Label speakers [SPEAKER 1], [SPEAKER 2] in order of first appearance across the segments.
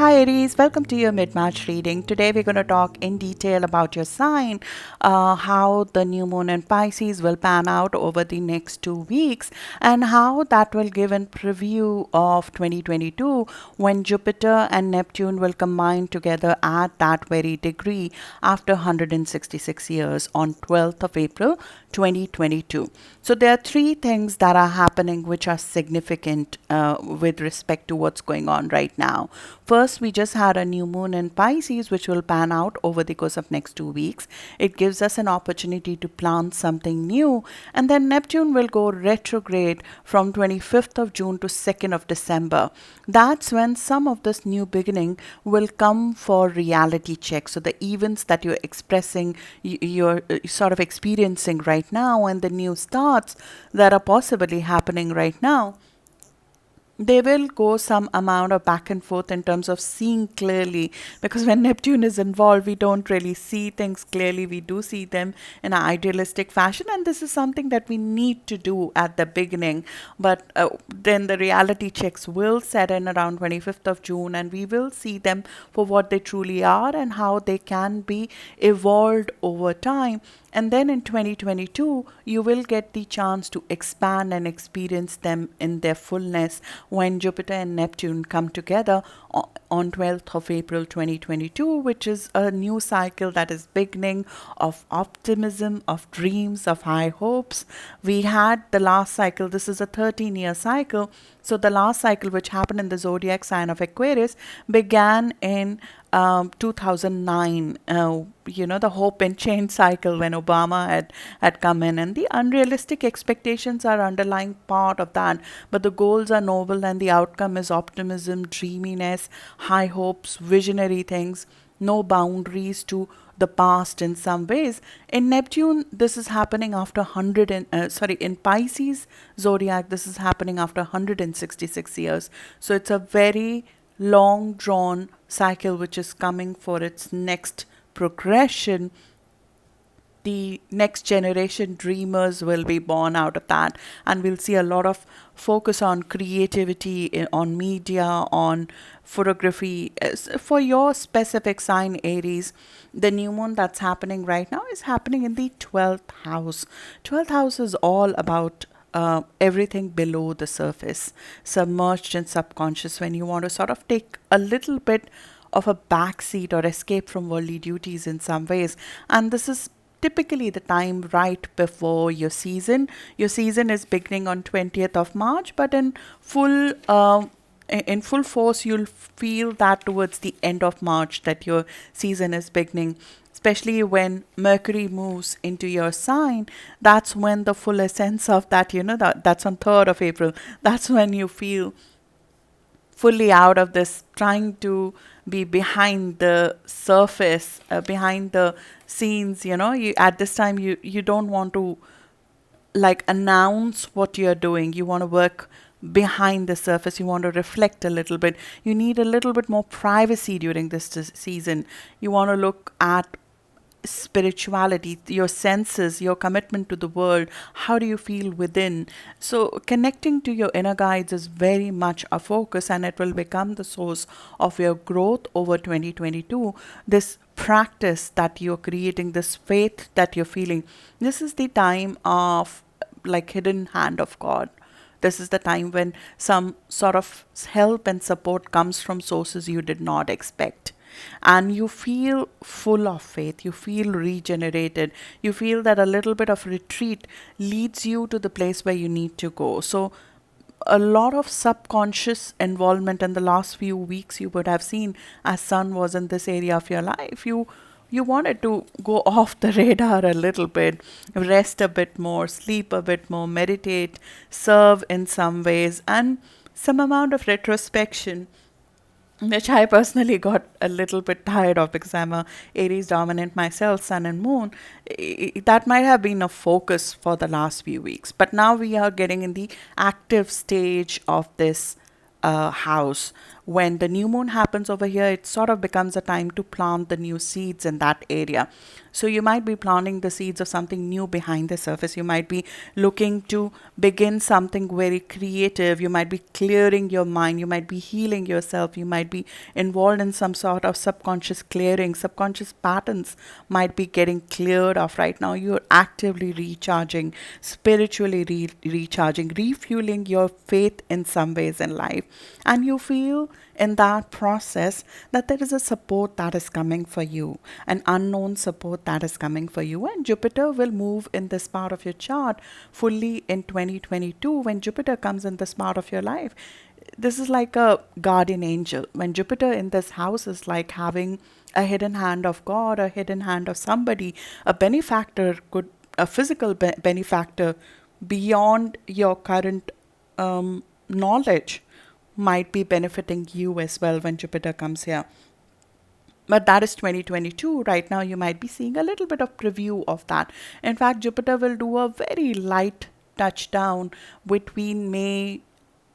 [SPEAKER 1] Hi Aries, welcome to your mid-March reading. Today we're going to talk in detail about your sign, how the new moon in Pisces will pan out over the next 2 weeks, and how that will give a preview of 2022 when Jupiter and Neptune will combine together at that very degree after 166 years on 12th of April 2022. So there are three things that are happening which are significant with respect to what's going on right now. First, we just had a new moon in Pisces, which will pan out over the course of next 2 weeks. It gives us an opportunity to plant something new. And then Neptune will go retrograde from 25th of June to 2nd of December. That's when some of this new beginning will come for reality check. So the events that you're expressing, you're sort of experiencing right now, and the new starts that are possibly happening right now, they will go some amount of back and forth in terms of seeing clearly, because when Neptune is involved we don't really see things clearly. We do see them in an idealistic fashion, and this is something that we need to do at the beginning, but then the reality checks will set in around 25th of June, and we will see them for what they truly are and how they can be evolved over time. And then in 2022, you will get the chance to expand and experience them in their fullness when Jupiter and Neptune come together on 12th of April 2022, which is a new cycle that is beginning of optimism, of dreams, of high hopes. We had the last cycle, this is a 13-year cycle. So the last cycle, which happened in the Zodiac sign of Aquarius, began in 2009, the hope and change cycle when Obama had come in, and the unrealistic expectations are underlying part of that, but the goals are noble and the outcome is optimism, dreaminess, high hopes, visionary things, no boundaries to the past in some ways. In Neptune, this is happening after in Pisces zodiac, this is happening after 166 years. So it's a very long drawn cycle which is coming for its next progression. The next generation dreamers will be born out of that, and we'll see a lot of focus on creativity, on media, on photography. For your specific sign, Aries, the new moon that's happening right now is happening in the 12th house. 12th house is all about everything below the surface, submerged and subconscious, when you want to sort of take a little bit of a backseat or escape from worldly duties in some ways. And this is typically the time right before your season. Your season is beginning on 20th of March, but in full force, you'll feel that towards the end of March that your season is beginning, especially when Mercury moves into your sign. That's when the full essence of that, that's on 3rd of April. That's when you feel fully out of this trying to be behind the surface, behind the scenes. At this time you don't want to like announce what you're doing. You want to work behind the surface. You want to reflect a little bit. You need a little bit more privacy during this season. You want to look at spirituality, your senses, your commitment to the world. How do you feel within? So connecting to your inner guides is very much a focus, and it will become the source of your growth over 2022. This practice that you're creating, this faith that you're feeling, this is the time of like hidden hand of God. This is the time when some sort of help and support comes from sources you did not expect. And you feel full of faith, you feel regenerated, you feel that a little bit of retreat leads you to the place where you need to go. So a lot of subconscious involvement in the last few weeks you would have seen, as Sun was in this area of your life. You wanted to go off the radar a little bit, rest a bit more, sleep a bit more, meditate, serve in some ways, and some amount of retrospection, which I personally got a little bit tired of because I'm a Aries dominant myself, Sun and Moon. That might have been a focus for the last few weeks. But now we are getting in the active stage of this house, when the new moon happens over here, it sort of becomes a time to plant the new seeds in that area. So you might be planting the seeds of something new behind the surface. You might be looking to begin something very creative. You might be clearing your mind. You might be healing yourself. You might be involved in some sort of subconscious clearing. Subconscious patterns might be getting cleared off right now. You're actively recharging, spiritually recharging, refueling your faith in some ways in life. And you feel in that process that there is a support that is coming for you, an unknown support that is coming for you. And Jupiter will move in this part of your chart fully in 2022. When Jupiter comes in this part of your life, this is like a guardian angel. When Jupiter in this house is like having a hidden hand of God, a hidden hand of somebody, a benefactor, could a physical benefactor beyond your current knowledge might be benefiting you as well when Jupiter comes here. But that is 2022. Right now, you might be seeing a little bit of preview of that. In fact, Jupiter will do a very light touchdown between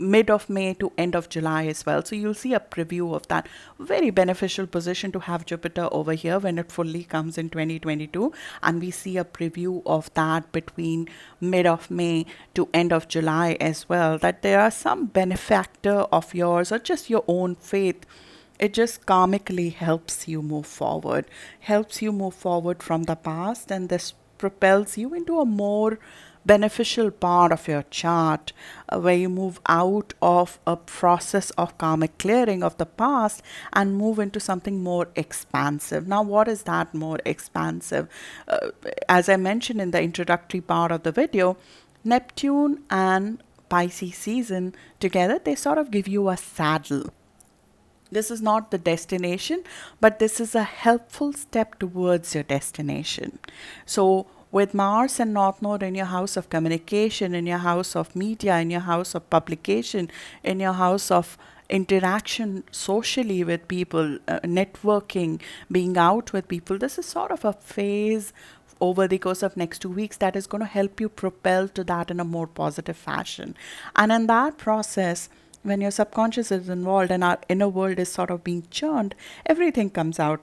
[SPEAKER 1] mid of May to end of July as well. So you'll see a preview of that. Very beneficial position to have Jupiter over here when it fully comes in 2022. And we see a preview of that between mid of May to end of July as well. That there are some benefactor of yours or just your own faith. It just karmically helps you move forward, from the past, and this propels you into a more beneficial part of your chart where you move out of a process of karmic clearing of the past and move into something more expansive. Now, what is that more expansive? As I mentioned in the introductory part of the video, Neptune and Pisces season together, they sort of give you a saddle. This is not the destination, but this is a helpful step towards your destination. So with Mars and North Node in your house of communication, in your house of media, in your house of publication, in your house of interaction socially with people, networking, being out with people, this is sort of a phase over the course of next 2 weeks that is going to help you propel to that in a more positive fashion. And in that process, when your subconscious is involved and our inner world is sort of being churned, everything comes out.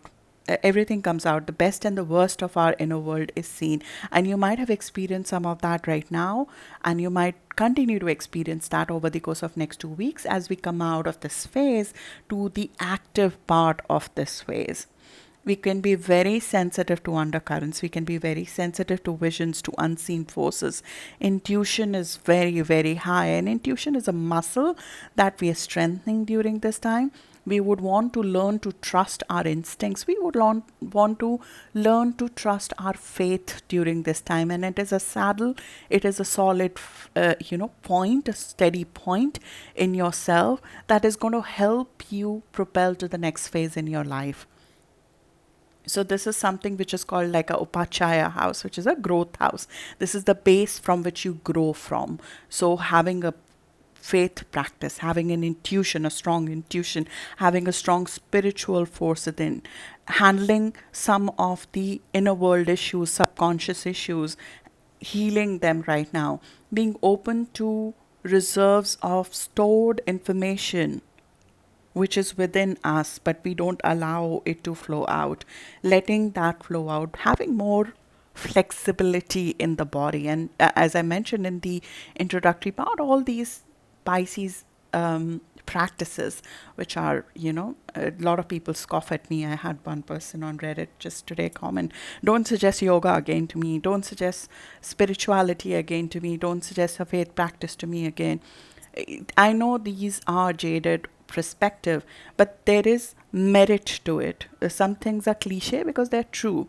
[SPEAKER 1] Everything comes out. The best and the worst of our inner world is seen. And you might have experienced some of that right now, and you might continue to experience that over the course of next 2 weeks as we come out of this phase to the active part of this phase. We can be very sensitive to undercurrents. We can be very sensitive to visions, to unseen forces. Intuition is very, very high, and intuition is a muscle that we are strengthening during this time. We would want to learn to trust our instincts. We would want to learn to trust our faith during this time. And it is a saddle. It is a solid, point, a steady point in yourself that is going to help you propel to the next phase in your life. So this is something which is called like a upachaya house, which is a growth house. This is the base from which you grow from. So having a faith practice, having an intuition, a strong intuition, having a strong spiritual force within, handling some of the inner world issues, subconscious issues, healing them right now, being open to reserves of stored information which is within us, but we don't allow it to flow out, letting that flow out, having more flexibility in the body. And as I mentioned in the introductory part, all these Pisces practices, which are, a lot of people scoff at me. I had one person on Reddit just today comment, don't suggest yoga again to me, don't suggest spirituality again to me, don't suggest a faith practice to me again. I know these are jaded perspective, but there is merit to it. Some things are cliche because they're true.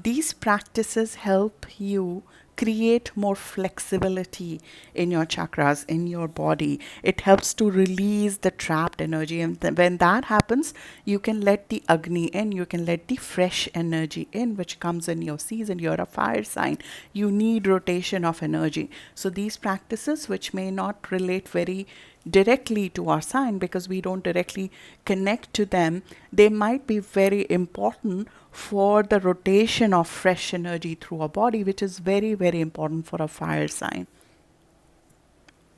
[SPEAKER 1] These practices help you create more flexibility in your chakras, in your body. It helps to release the trapped energy. And when that happens, you can let the Agni in, you can let the fresh energy in, which comes in your season. You're a fire sign. You need rotation of energy. So these practices, which may not relate very directly to our sign because we don't directly connect to them, they might be very important for the rotation of fresh energy through our body, which is very, very important for a fire sign.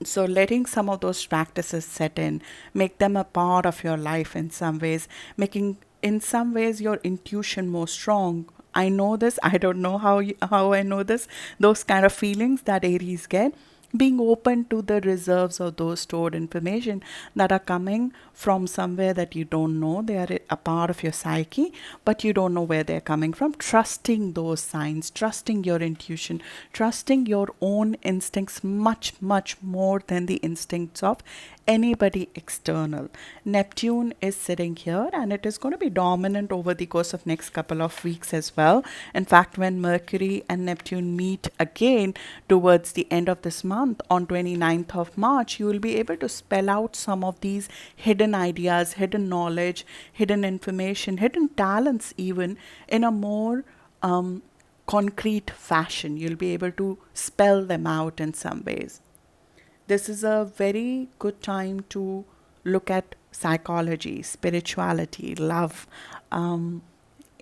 [SPEAKER 1] So letting some of those practices set in, make them a part of your life in some ways, making in some ways your intuition more strong. I know this. I don't know how I know this. Those kind of feelings that Aries get, being open to the reserves of those stored information that are coming from somewhere that you don't know. They are a part of your psyche, but you don't know where they're coming from. Trusting those signs, trusting your intuition, trusting your own instincts much, much more than the instincts of anybody external. Neptune is sitting here and it is going to be dominant over the course of next couple of weeks as well. In fact, when Mercury and Neptune meet again towards the end of this month on 29th of March, you will be able to spell out some of these hidden ideas, hidden knowledge, hidden information, hidden talents even in a more concrete fashion. You'll be able to spell them out in some ways. This is a very good time to look at psychology, spirituality, love,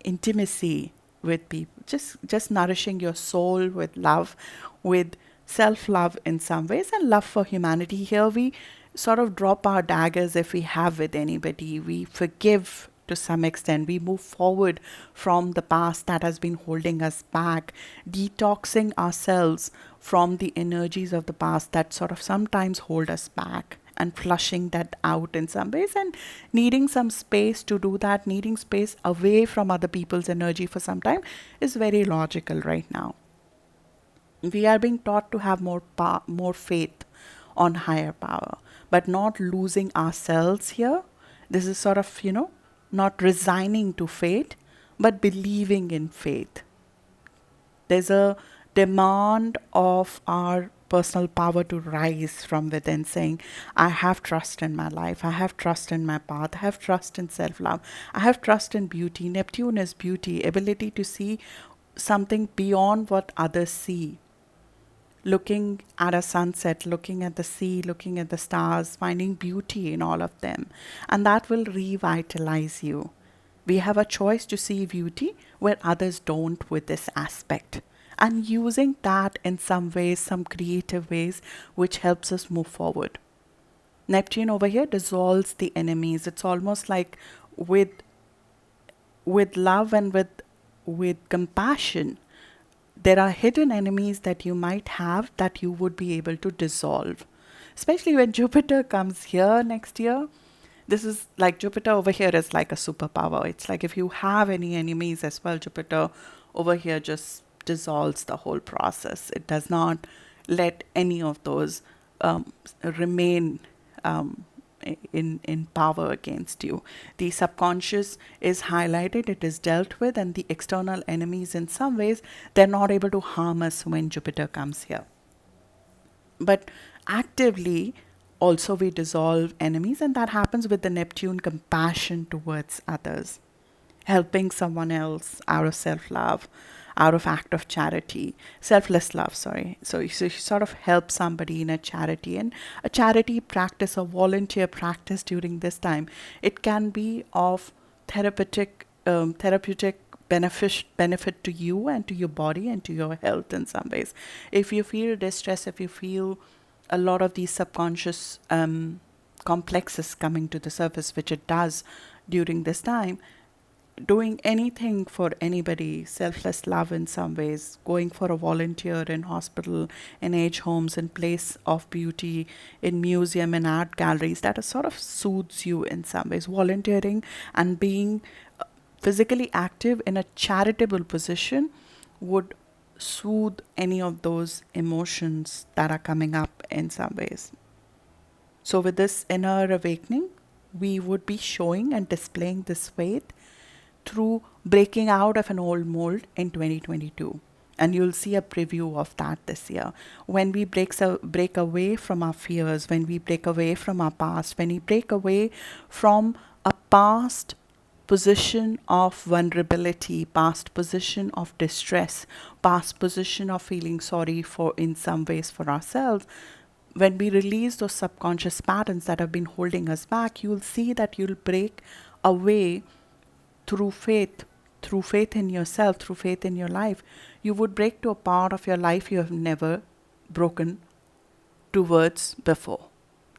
[SPEAKER 1] intimacy with people, just nourishing your soul with love, with self-love in some ways, and love for humanity. Here we sort of drop our daggers if we have with anybody. We forgive to some extent. We move forward from the past that has been holding us back, detoxing ourselves from the energies of the past that sort of sometimes hold us back, and flushing that out in some ways, and needing some space to do that, needing space away from other people's energy for some time is very logical right now. We are being taught to have more faith on higher power, but not losing ourselves here. This is sort of, not resigning to fate, but believing in faith. There's a demand of our personal power to rise from within, saying, I have trust in my life, I have trust in my path, I have trust in self love, I have trust in beauty. Neptune is beauty, ability to see something beyond what others see. Looking at a sunset, looking at the sea, looking at the stars, finding beauty in all of them. And that will revitalize you. We have a choice to see beauty where others don't with this aspect. And using that in some ways, some creative ways, which helps us move forward. Neptune over here dissolves the enemies. It's almost like with love and with compassion, there are hidden enemies that you might have that you would be able to dissolve. Especially when Jupiter comes here next year. This is like Jupiter over here is like a superpower. It's like if you have any enemies as well, Jupiter over here just dissolves the whole process. It does not let any of those remain um, in power against you. The subconscious is highlighted, it is dealt with, and the external enemies in some ways they're not able to harm us when Jupiter comes here. But actively also we dissolve enemies, and that happens with the Neptune compassion towards others, helping someone else out of self-love, out of act of charity, selfless love, sorry. So you sort of help somebody in a charity, and a charity practice, a volunteer practice during this time. It can be of therapeutic benefit to you and to your body and to your health in some ways. If you feel distress, if you feel a lot of these subconscious complexes coming to the surface, which it does during this time, doing anything for anybody, selfless love in some ways, going for a volunteer in hospital, in age homes, in place of beauty, in museum and art galleries, that sort of soothes you in some ways. Volunteering and being physically active in a charitable position would soothe any of those emotions that are coming up in some ways. So with this inner awakening, we would be showing and displaying this faith through breaking out of an old mold in 2022. And you'll see a preview of that this year. When we break away from our fears, when we break away from our past, when we break away from a past position of vulnerability, past position of distress, past position of feeling sorry for in some ways for ourselves, when we release those subconscious patterns that have been holding us back, you'll see that you'll break away through faith in yourself, through faith in your life. You would break to a part of your life you have never broken towards before.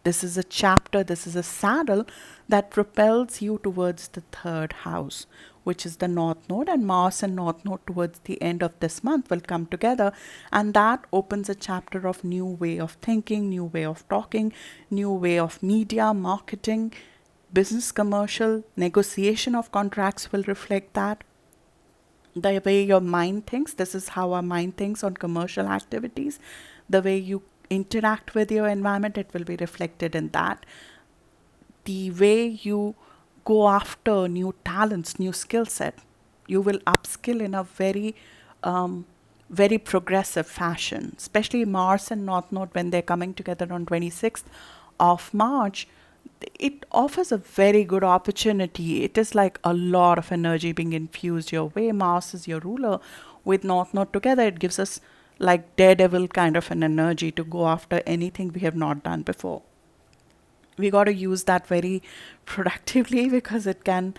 [SPEAKER 1] This is a chapter, this is a saddle that propels you towards the third house, which is the North Node, and Mars and North Node towards the end of this month will come together, and that opens a chapter of new way of thinking, new way of talking, new way of media, marketing, business, commercial, negotiation of contracts will reflect that. The way your mind thinks, this is how our mind thinks on commercial activities. The way you interact with your environment, it will be reflected in that. The way you go after new talents, new skill set, you will upskill in a very progressive fashion. Especially Mars and North Node, when they're coming together on 26th of March, it offers a very good opportunity. It is like a lot of energy being infused your way. Mars is your ruler. With North Node together, it gives us like daredevil kind of an energy to go after anything we have not done before. We got to use that very productively, because it can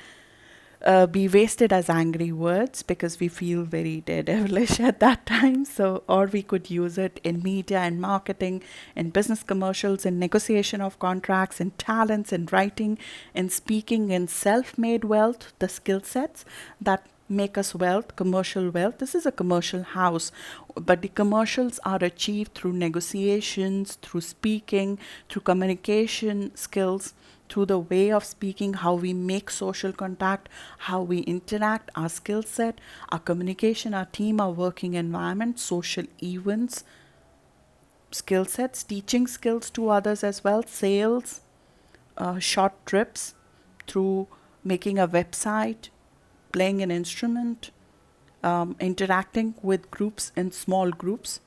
[SPEAKER 1] be wasted as angry words, because we feel very daredevilish at that time. So, or we could use it in media and marketing, in business commercials, in negotiation of contracts, in talents, in writing, in speaking, in self-made wealth, the skill sets that make us wealth, commercial wealth. This is a commercial house, but the commercials are achieved through negotiations, through speaking, through communication skills, through the way of speaking, how we make social contact, how we interact, our skill set, our communication, our team, our working environment, social events, skill sets, teaching skills to others as well, sales, short trips, through making a website, playing an instrument, interacting with groups in small groups.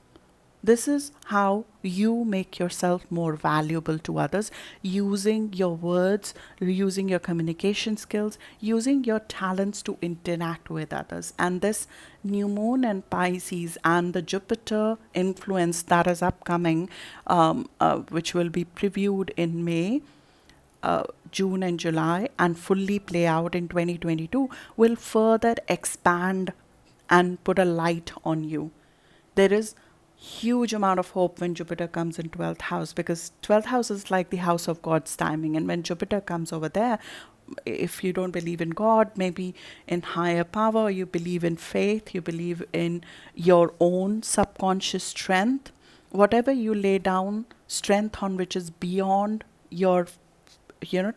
[SPEAKER 1] This is how you make yourself more valuable to others, using your words, using your communication skills, using your talents to interact with others. And this new moon in Pisces and the Jupiter influence that is upcoming, which will be previewed in May, June and July, and fully play out in 2022, will further expand and put a light on you. There is huge amount of hope when Jupiter comes in 12th house, because 12th house is like the house of God's timing. And when Jupiter comes over there, if you don't believe in God, maybe in higher power, you believe in faith, you believe in your own subconscious strength, whatever you lay down strength on, which is beyond your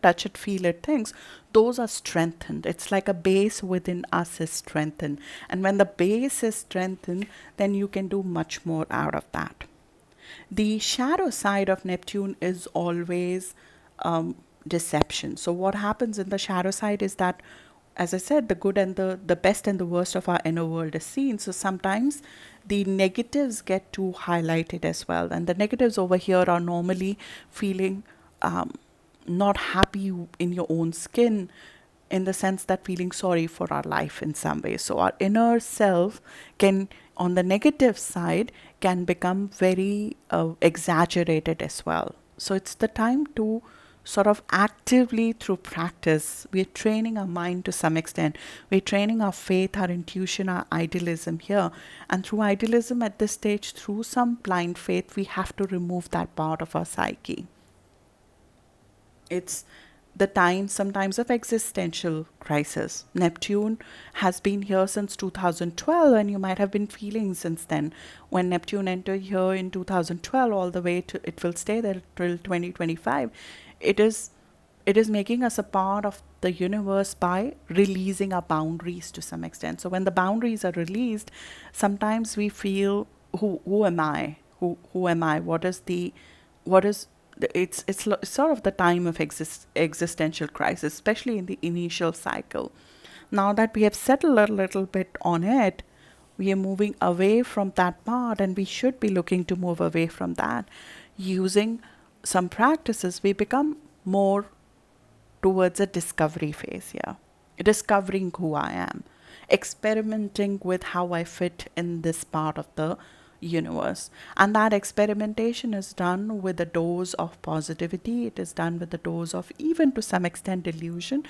[SPEAKER 1] touch it, feel it things, those are strengthened. It's like a base within us is strengthened. And when the base is strengthened, then you can do much more out of that. The shadow side of Neptune is always deception. So what happens in the shadow side is that, as I said, the good and the best and the worst of our inner world is seen. So sometimes the negatives get too highlighted as well. And the negatives over here are normally feeling not happy in your own skin, in the sense that feeling sorry for our life in some way. So our inner self can, on the negative side, can become very exaggerated as well. So it's the time to sort of actively, through practice, we're training our mind to some extent. We're training our faith, our intuition, our idealism here. And through idealism at this stage, through some blind faith, we have to remove that part of our psyche. It's the time sometimes of existential crisis. Neptune has been here since 2012, and you might have been feeling since then. When Neptune entered here in 2012, all the way to, it will stay there till 2025. It is making us a part of the universe by releasing our boundaries to some extent. So when the boundaries are released, sometimes we feel, who am I? Who am I? What is it's sort of the time of existential crisis, especially in the initial cycle. Now that we have settled a little bit on it, we are moving away from that part, and we should be looking to move away from that. Using some practices, we become more towards a discovery phase here. Discovering who I am, experimenting with how I fit in this part of the universe. And that experimentation is done with a dose of positivity, it is done with a dose of, even to some extent, delusion,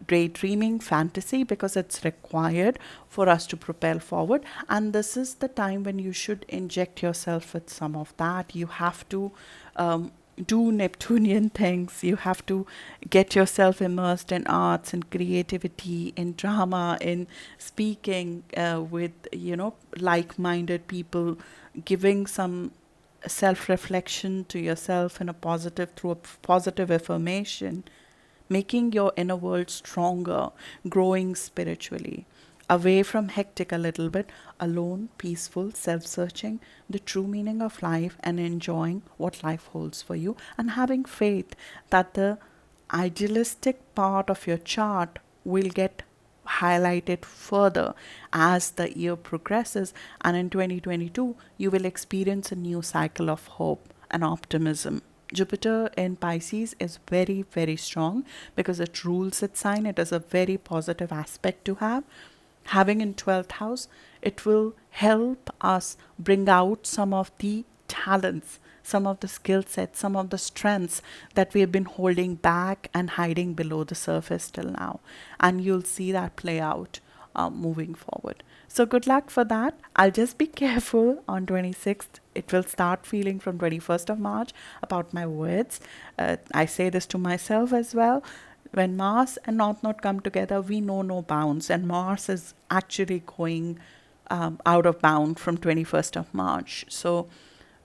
[SPEAKER 1] daydreaming, fantasy, because it's required for us to propel forward. And this is the time when you should inject yourself with some of that. You have to do Neptunian things. You have to get yourself immersed in arts and creativity, in drama, in speaking with, like-minded people, giving some self-reflection to yourself in a positive, through a positive affirmation, making your inner world stronger, growing spiritually, away from hectic a little bit, alone, peaceful, self searching, the true meaning of life, and enjoying what life holds for you, and having faith that the idealistic part of your chart will get highlighted further as the year progresses, and in 2022 you will experience a new cycle of hope and optimism. Jupiter in Pisces is very, very strong because it rules its sign. It is a very positive aspect to have. Having in 12th house, it will help us bring out some of the talents, some of the skill sets, some of the strengths that we have been holding back and hiding below the surface till now. And you'll see that play out moving forward. So good luck for that. I'll just be careful on 26th. It will start feeling from 21st of March about my words. I say this to myself as well. When Mars and North Node come together, we know no bounds, and Mars is actually going out of bound from 21st of March. So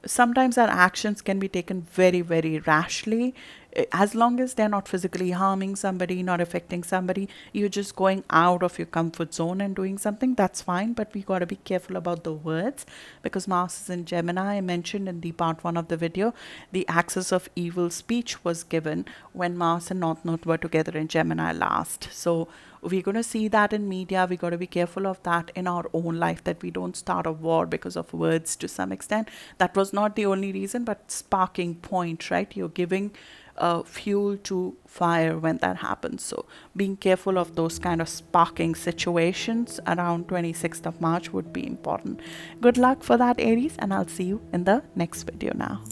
[SPEAKER 1] sometimes our actions can be taken very, very rashly. As long as they're not physically harming somebody, not affecting somebody, you're just going out of your comfort zone and doing something, that's fine. But we got to be careful about the words, because Mars is in Gemini. I mentioned in the part 1 of the video, the axis of evil speech was given when Mars and North Node were together in Gemini last. So we're going to see that in media. We got to be careful of that in our own life, that we don't start a war because of words to some extent. That was not the only reason, but sparking point, right? You're giving fuel to fire when that happens. So being careful of those kind of sparking situations around 26th of March would be important. Good luck for that, Aries, and I'll see you in the next video now.